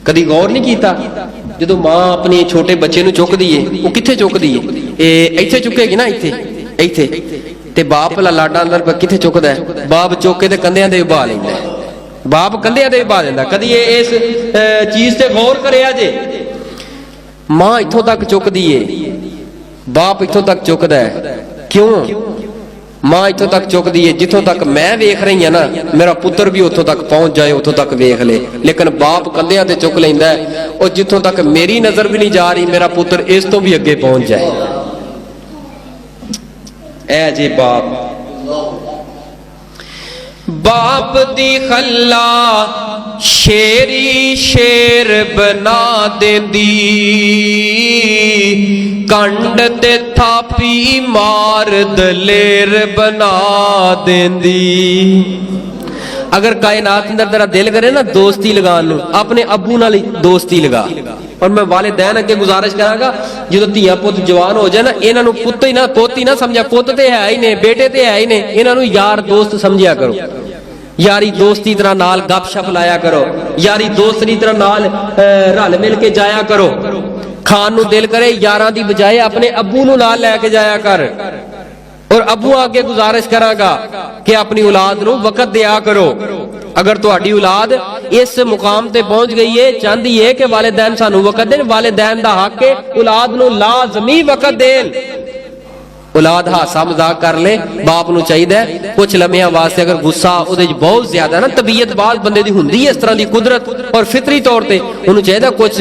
कदी गौर नहीं किया जो माँ अपने छोटे बच्चे नूं चुकदी है वो कित्थे चुकदी है इत्थे चुकेगी ना इत्थे इत्थे ते बाप भला लाडा अंदर कित्थे चुकदा है बाप चुक के ते कंधियां ते बहा लैंदा है बाप कंधियां ते बहा लैंदा कदी इस चीज ते गौर करिया जे मां इत्थों तक चुकदी है बाप इत्थों तक चुकदा है क्यों मां इत्थों तक चुकदी है जिथों तक मैं वेख रही हां ना मेरा पुत्र भी उतों तक पहुंच जाए उतों तक वेख ले लेकिन बाप कंधियां ते चुक लैंदा है और जिथों तक मेरी नजर भी नहीं जा रही मेरा पुत्र इस तो भी अगे पहुंच जाए ऐ जे बाप दी खल्ला शेरी शेर बना देंदी कंड ते थापी मार दलेर बना देंदी। अगर कायनात अंदर तेरा दिल करे ना दोस्ती लगाने अपने अबू नाल दोस्ती लगा और मैं वालिदैन अगे गुजारिश करांगा जो धियां पुत जवान हो जाए ना इन्हां पुत ही ना पोती ना समझा पुत ते है ही ने बेटे ते है ही ने इन्हां यार दोस्त समझिया करो यारी दोस्ती तरह नाल गपशप लाया करो यारी दोस्ती तरह नाल रल मिल के जाया करो खान नू दिल करे यारां दी बजाय अपने अबू नू नाल लैके जाया कर और अबू आगे गुजारिश करांगा कि अपनी औलाद नू वक्त दिया करो अगर तुहाडी औलाद इस मुकाम ते पहुंच गई है चाहती है कि वालिदैन सानू वक्त देन वालिदैन दा हक है औलाद नू लाजमी वक्त देन औलाद हासा मजाक कर ले बाप नू चाहिए कुछ लम्हियां वास्ते अगर गुस्सा उहदे च बहुत ज्यादा ना तबीयत बात बंदे दी हुंदी है इस तरह की कुदरत और फितरी तौर ते उन्होंने चाहिए कुछ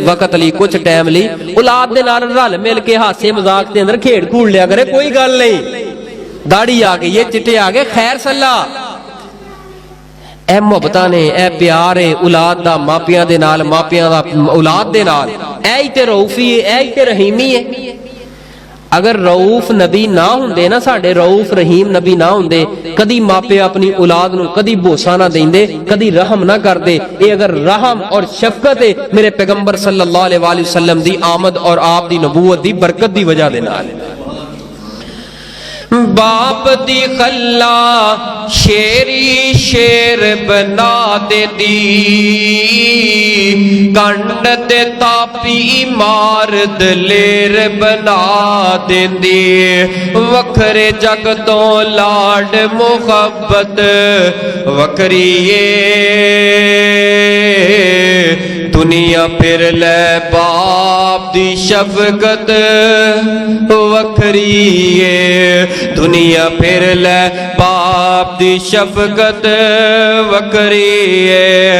वक्त लई कुछ टाइम लई औलाद दे नाल रल मिल के हासे मजाक दे अंदर खेड़ खूड़ लिया करे कोई गल नहीं दाढ़ी आ गई है चिट्टे आ गए खैर सल्ला ए मुहब्बतां ने ए प्यार है औलाद दा मापियां दे नाल मापियां दा औलाद दे नाल ऐ ही ते रऊफी है ऐ ही ते रहीमी है अगर रऊफ नबी ना हुंदे ना साडे रऊफ रहीम नबी ना हुंदे कदी मापे अपनी औलाद नू कदी बोसा ना देंदे कदी रहम ना करदे ये अगर रहम और शफकत है मेरे पैगंबर सल्लल्लाहु अलैहि वसल्लम दी आमद और आप दी नबूवत दी बरकत दी वजह दे नाल बाप दी खल्ला शेरी शेर बना देंदी कंड ते तापी मार दलेर बना देंदी वखरे जग तो लाड मुहब्बत वखरी दुनिया फिर ले बाप दी शफकत वखरी दुनिया फिर ले बाप दी शफकत वखरी